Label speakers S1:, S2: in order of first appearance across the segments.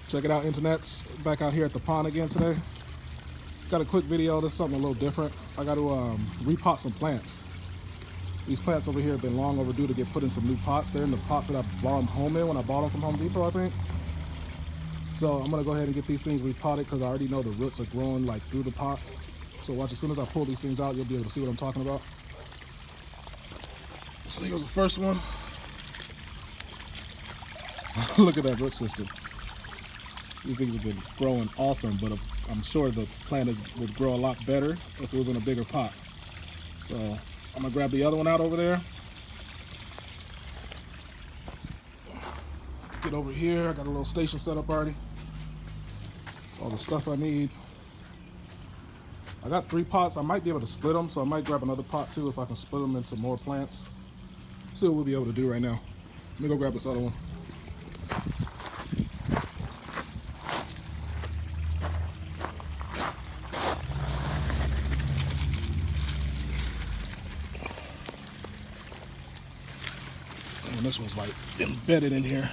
S1: Check it out, internets. Back out here at the pond again today. Got a quick video. This is something a little different. I got to repot some plants. These plants over here have been long overdue to get put in some new pots. They're in the pots that I bought them home in when I bought them from Home Depot, I think. So I'm gonna go ahead and get these things repotted because I already know the roots are growing like through the pot. So watch, as soon as I pull these things out, you'll be able to see what I'm talking about. So here's the first one. Look at that root system. These things have been growing awesome, but I'm sure the plant would grow a lot better if it was in a bigger pot. So I'm gonna grab the other one out over there. Get over here, I got a little station set up already. All the stuff I need. I got 3 pots, I might be able to split them, so I might grab another pot too if I can split them into more plants. See what we'll be able to do right now. Let me go grab this other one. And this one's like embedded in here.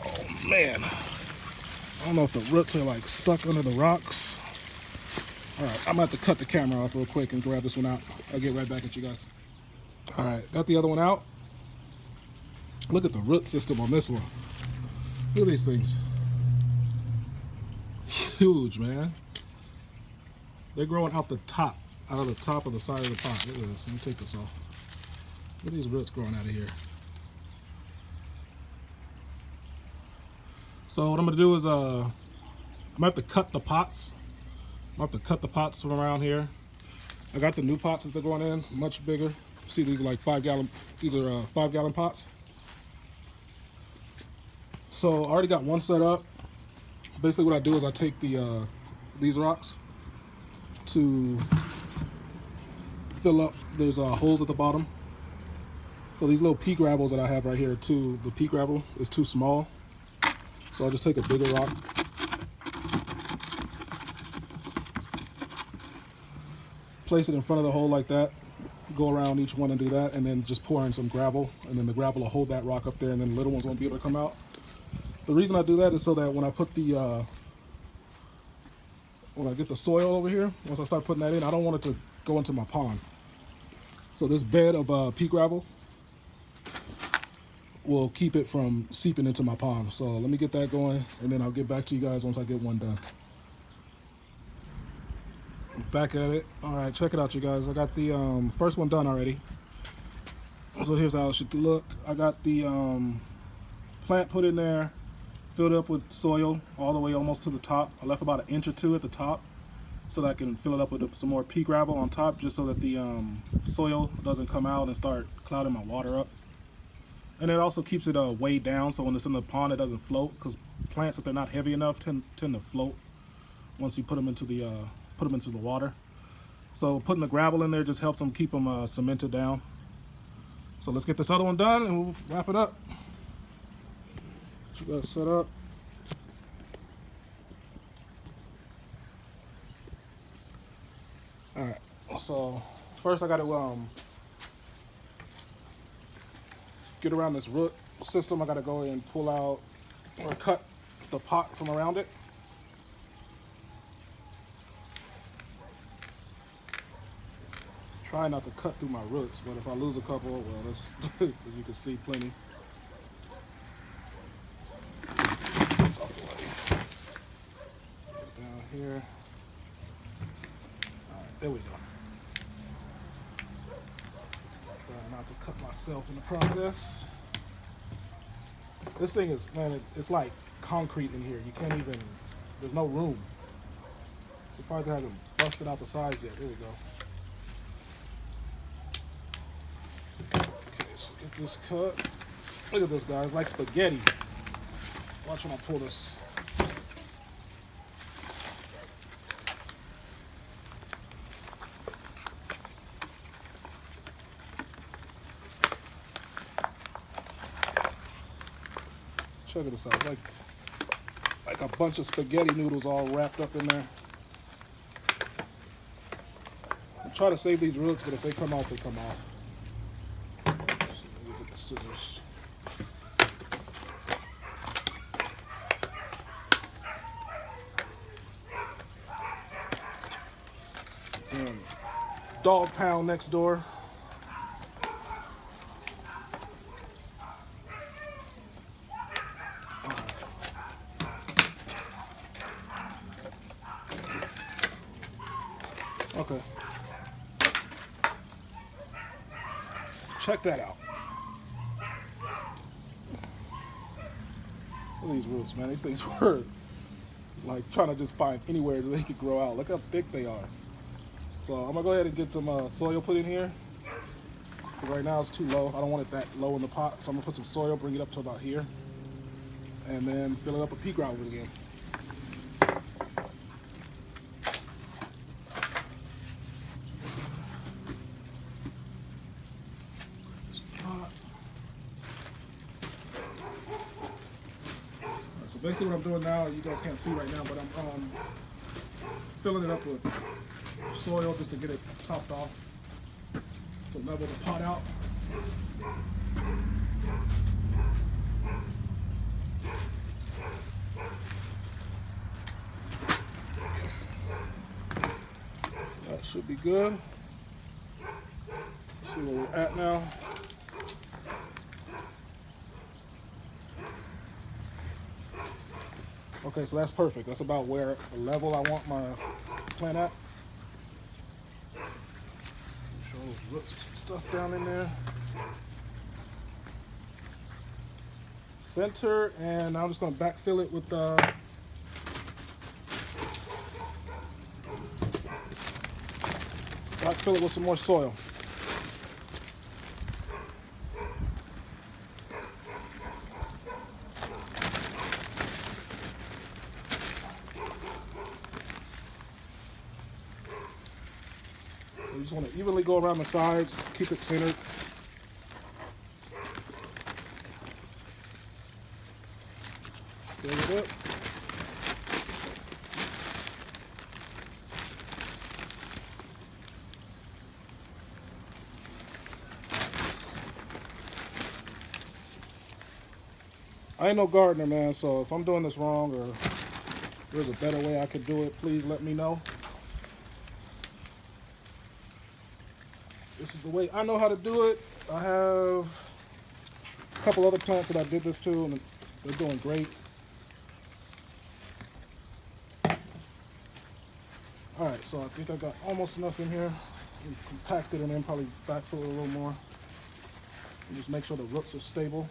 S1: Oh man, I don't know if the roots are like stuck under the rocks. All right, I'm gonna have to cut the camera off real quick and grab this one out. I'll get right back at you guys. All right, got the other one out. Look at the root system on this one. Look at these things. Huge, man. They're growing out the top, out of the top of the side of the pot. Look at this. Let me take this off. Look at these roots growing out of here. So what I'm gonna do is I'm gonna have to cut the pots. I'm gonna have to cut the pots from around here. I got the new pots that they're going in, much bigger. See, these are like 5-gallon. These are 5-gallon pots. So I already got one set up. Basically, what I do is I take these rocks to fill up. There's holes at the bottom. So these little pea gravels that I have right here too, the pea gravel is too small. So I'll just take a bigger rock. Place it in front of the hole like that. Go around each one and do that, and then just pour in some gravel, and then the gravel will hold that rock up there, and then the little ones won't be able to come out. The reason I do that is so that when I put the when I get the soil over here, once I start putting that in, I don't want it to go into my pond. So this bed of pea gravel will keep it from seeping into my pond. So let me get that going, and then I'll get back to you guys once I get one done. Back at it. All right, check it out, you guys. I got the first one done already. So here's how it should look. I got the plant put in there, filled up with soil all the way almost to the top. I left about 1 inch or 2 at the top so that I can fill it up with some more pea gravel on top, just so that the soil doesn't come out and start clouding my water up. And it also keeps it weighed down, so when it's in the pond it doesn't float, because plants, if they're not heavy enough, tend to float once you put them into the water. So putting the gravel in there just helps them keep them cemented down. So let's get this other one done and we'll wrap it up. Get you guys set up. All right, so first I got to get around this root system. I got to go and pull out or cut the pot from around it. Try not to cut through my roots, but if I lose a couple, well, that's, as you can see, plenty. This off the way. Down here. All right, there we go. Try not to cut myself in the process. This thing is, man, it's like concrete in here. You can't even, there's no room. Surprised it hasn't busted out the sides yet. There we go. Get this cut. Look at this, guys, like spaghetti. Watch when I pull this. Check this out, like a bunch of spaghetti noodles all wrapped up in there. I try to save these roots, but if they come off, they come off. scissors. And dog pound next door. Okay. Check that out. Look at these roots, man. These things were like trying to just find anywhere that they could grow out. Look how thick they are. So I'm gonna go ahead and get some soil put in here. Right now it's too low. I don't want it that low in the pot, so I'm gonna put some soil, bring it up to about here, and then fill it up with pea gravel again. So basically what I'm doing now, you guys can't see right now, but I'm filling it up with soil just to get it topped off to level the pot out. That should be good. Let's see where we're at now. Okay, so that's perfect. That's about where the level I want my plant at. Show those roots, stuff down in there. Center, and I'm just going to backfill it with some more soil. You just want to evenly go around the sides, keep it centered. Fill it up. I ain't no gardener, man, so if I'm doing this wrong or there's a better way I could do it, please let me know. This is the way I know how to do it. I have a couple other plants that I did this to, and they're doing great. All right, so I think I got almost enough in here. Compact it and then probably backfill it a little more. And just make sure the roots are stable.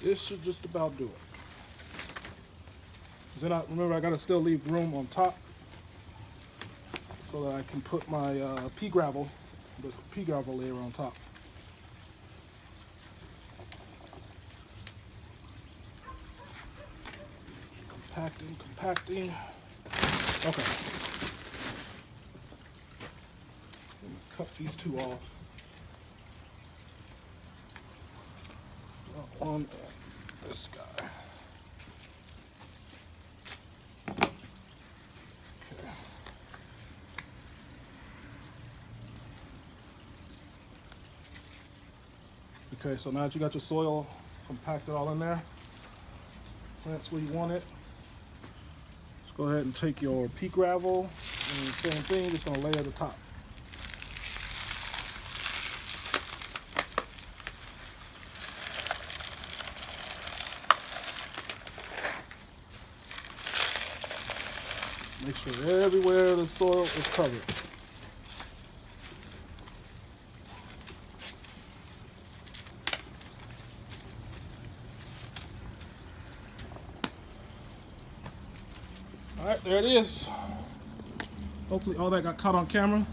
S1: This should just about do it. Then remember I gotta still leave room on top so that I can put my the pea gravel layer on top. Compacting. Okay. Let me cut these two off. That one and this guy. Okay, so now that you got your soil compacted all in there, plants where you want it. Just go ahead and take your pea gravel and same thing, just gonna lay at the top. Make sure everywhere the soil is covered. All right, there it is. Hopefully all that got caught on camera.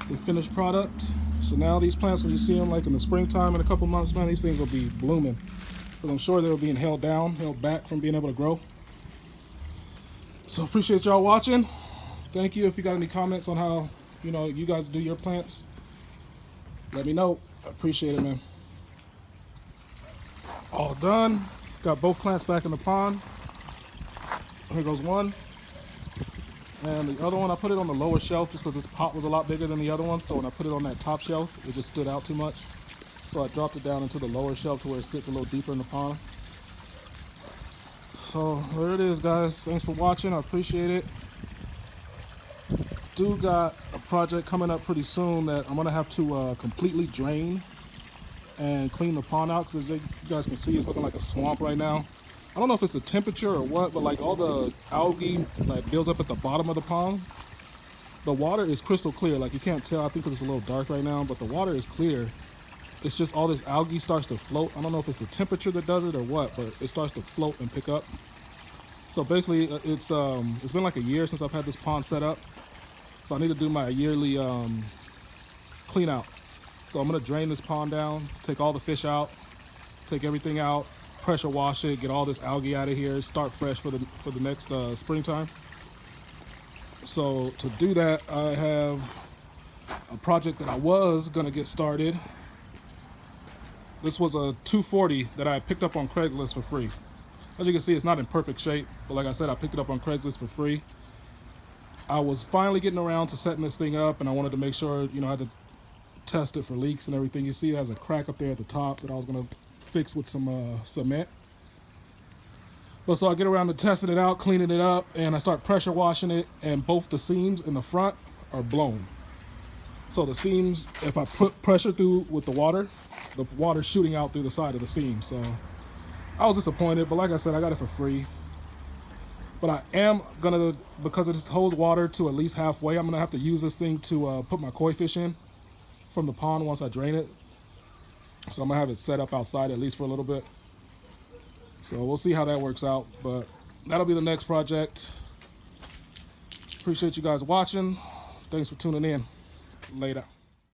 S1: The finished product. So now these plants, when you see them like in the springtime in a couple months, man, these things will be blooming. But I'm sure they were being held back from being able to grow. So appreciate y'all watching. Thank you. If you got any comments on how, you know, you guys do your plants, let me know. I appreciate it, man. All done. Got both plants back in the pond. Here goes one. And the other one, I put it on the lower shelf just because this pot was a lot bigger than the other one. So when I put it on that top shelf, it just stood out too much. So I dropped it down into the lower shelf to where it sits a little deeper in the pond. So there it is, guys. Thanks for watching. I appreciate it. Do got a project coming up pretty soon that I'm gonna have to completely drain and clean the pond out, because as you guys can see, it's looking like a swamp right now. I don't know if it's the temperature or what, but like all the algae that builds up at the bottom of the pond, the water is crystal clear. Like you can't tell, I think because it's a little dark right now, but the water is clear. It's just all this algae starts to float. I don't know if it's the temperature that does it or what, but it starts to float and pick up. So basically, it's been like a year since I've had this pond set up. So I need to do my yearly clean out. So I'm gonna drain this pond down, take all the fish out, take everything out, pressure wash it, get all this algae out of here, start fresh for the next springtime. So to do that, I have a project that I was gonna get started. This was a 240 that I picked up on Craigslist for free. As you can see, it's not in perfect shape, but like I said, I picked it up on Craigslist for free. I was finally getting around to setting this thing up, and I wanted to make sure, you know, I had to test it for leaks and everything. You see it has a crack up there at the top that I was gonna fix with some cement. But so I get around to testing it out, cleaning it up, and I start pressure washing it, and both the seams in the front are blown. So the seams, if I put pressure through with the water's shooting out through the side of the seam. So I was disappointed, but like I said, I got it for free. But I am gonna, because it holds water to at least halfway, I'm gonna have to use this thing to put my koi fish in from the pond once I drain it. So I'm gonna have it set up outside at least for a little bit. So we'll see how that works out, but that'll be the next project. Appreciate you guys watching. Thanks for tuning in. Later.